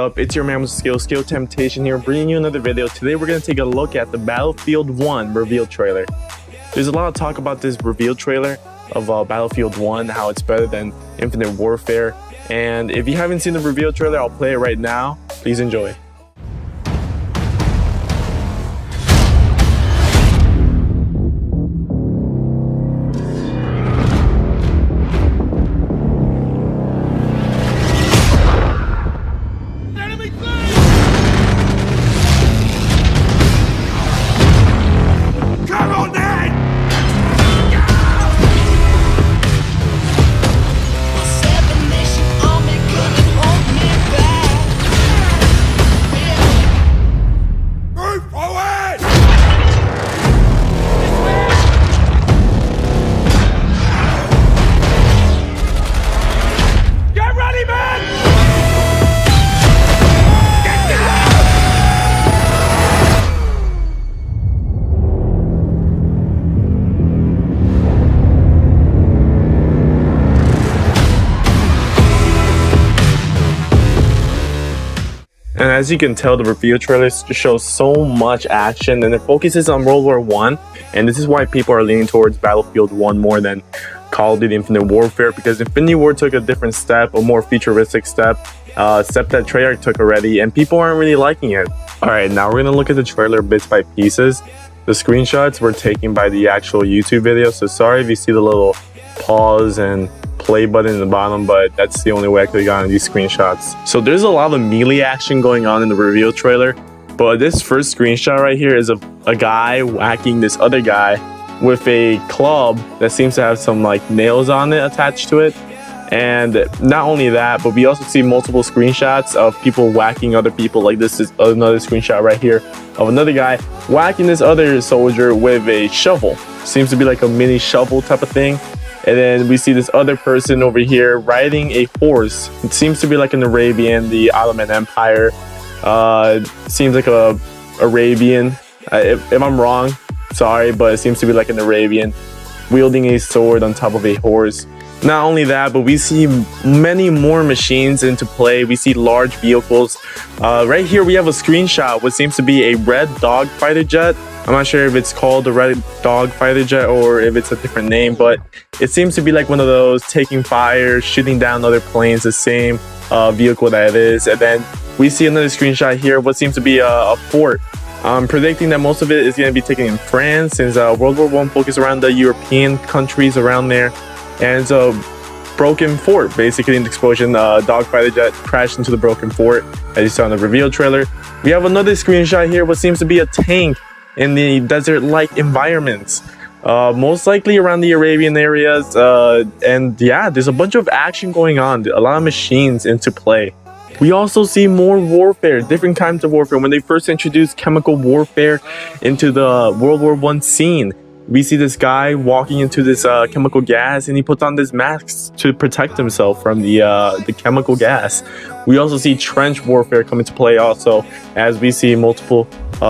up, it's your man with skill temptation here, bringing you another video. Today we're going to take a look at the Battlefield 1 reveal trailer. There's a lot of talk about this reveal trailer of Battlefield 1, how it's better than Infinite Warfare, and if you haven't seen the reveal trailer, I'll play it right now. Please enjoy. And as you can tell, the reveal trailer shows so much action and it focuses on World War I. And this is why people are leaning towards Battlefield 1 more than Call of Duty Infinite Warfare, because Infinity War took a different step, a more futuristic step that Treyarch took already, and people aren't really liking it. Alright, now we're going to look at the trailer bits by pieces. The screenshots were taken by the actual YouTube video, so sorry if you see the little pause and play button in the bottom, but that's the only way I could have gotten these screenshots. So there's a lot of melee action going on in the reveal trailer, but this first screenshot right here is a guy whacking this other guy with a club that seems to have some like nails on it attached to it. And not only that, but we also see multiple screenshots of people whacking other people. Like this is another screenshot right here of another guy whacking this other soldier with a shovel. Seems to be like a mini shovel type of thing. And then we see this other person over here riding a horse. It seems to be like an Arabian, the Ottoman Empire. Seems like a Arabian. If I'm wrong, sorry, but it seems to be like an Arabian wielding a sword on top of a horse. Not only that, but we see many more machines into play. We see large vehicles. Right here we have a screenshot what seems to be a red dog fighter jet. I'm not sure if it's called the red dog fighter jet or if it's a different name, but it seems to be like one of those taking fire, shooting down other planes, the same vehicle that it is. And then we see another screenshot here, what seems to be a fort. I'm predicting that most of it is going to be taken in France, since World War I focused around the European countries around there. And it's a broken fort, basically. In the explosion, dog fighter jet crashed into the broken fort, as you saw in the reveal trailer. We have another screenshot here, what seems to be a tank in the desert-like environments, most likely around the Arabian areas. And yeah, there's a bunch of action going on, a lot of machines into play. We also see more warfare, different kinds of warfare. When they first introduced chemical warfare into the World War I scene, we see this guy walking into this chemical gas, and he puts on this mask to protect himself from the chemical gas. We also see trench warfare come into play also, as we see multiple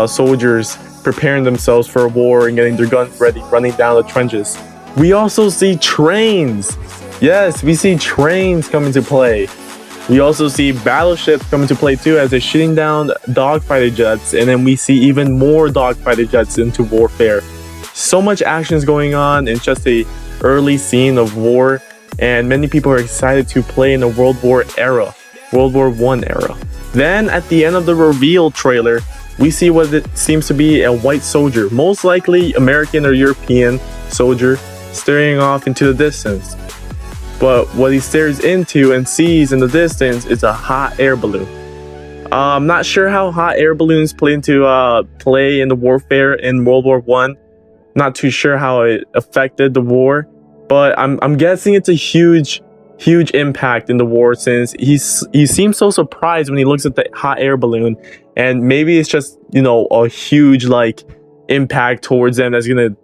soldiers preparing themselves for a war and getting their guns ready, running down the trenches. We also see trains. Yes, we see trains come into play. We also see battleships come into play too, as they're shooting down dogfighter jets, and then we see even more dogfighter jets into warfare. So much action is going on in just a early scene of war, and many people are excited to play in the World War I era. Then at the end of the reveal trailer, we see what it seems to be a white soldier, most likely American or European soldier, staring off into the distance. But what he stares into and sees in the distance is a hot air balloon. I'm not sure how hot air balloons play in the warfare in World War I. Not too sure how it affected the war, but I'm guessing it's a huge impact in the war, since he seems so surprised when he looks at the hot air balloon, and maybe it's just, you know, a huge like impact towards them that's gonna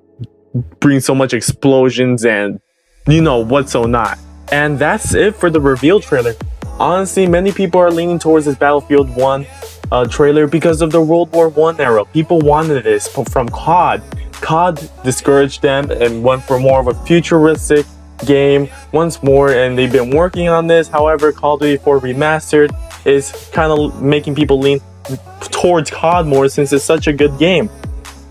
bring so much explosions and, you know, what's so not. And that's it for the reveal trailer. Honestly, many people are leaning towards this Battlefield 1 trailer because of the World War I era. People wanted this from COD. COD discouraged them and went for more of a futuristic game once more, and they've been working on this. However, Call of Duty 4 Remastered is kind of making people lean towards COD more since it's such a good game.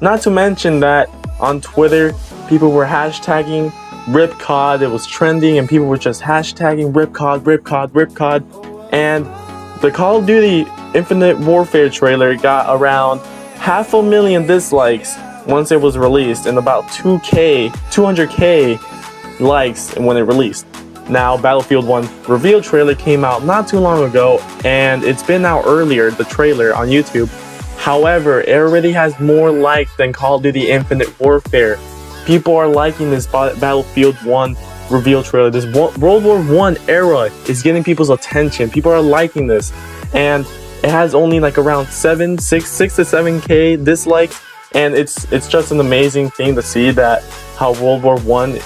Not to mention that on Twitter, people were hashtagging RIP COD. It was trending and people were just hashtagging RIP COD, RIP COD, RIP COD. And the Call of Duty Infinite Warfare trailer got around 500,000 dislikes once it was released and about 200k likes when it released. Now, Battlefield 1 reveal trailer came out not too long ago, and it's been out earlier, the trailer on YouTube. However, it already has more likes than Call of Duty Infinite Warfare. People are liking this Battlefield 1 reveal trailer. This World War I era is getting people's attention. People are liking this, and it has only like around 6 to 7k dislikes, and it's just an amazing thing to see that how World War I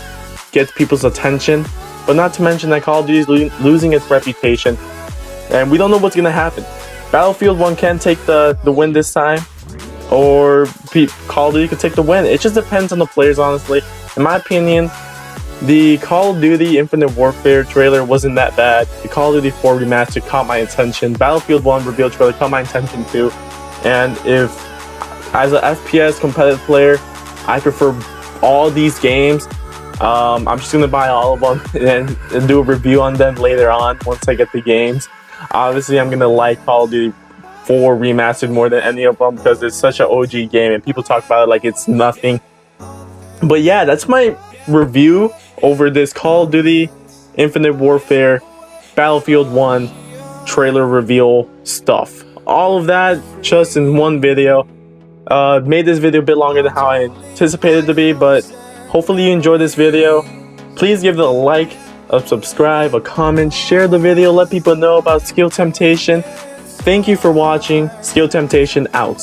gets people's attention. But not to mention that Call of Duty is losing its reputation, and we don't know what's gonna happen. Battlefield 1 can take the win this time, or Call of Duty could take the win. It just depends on the players, honestly. In my opinion, the Call of Duty Infinite Warfare trailer wasn't that bad. The Call of Duty 4 Remastered caught my attention. Battlefield 1 reveal trailer caught my attention too. And if, as an FPS competitive player, I prefer all these games. I'm just gonna buy all of them and do a review on them later on once I get the games. Obviously, I'm gonna like Call of Duty 4 Remastered more than any of them because it's such an OG game and people talk about it like it's nothing. But yeah, that's my review over this Call of Duty Infinite Warfare Battlefield 1 trailer reveal stuff. All of that just in one video. Made this video a bit longer than how I anticipated it to be, but hopefully you enjoyed this video. Please give it a like, a subscribe, a comment, share the video, let people know about Skill Temptation. Thank you for watching. Skill Temptation out.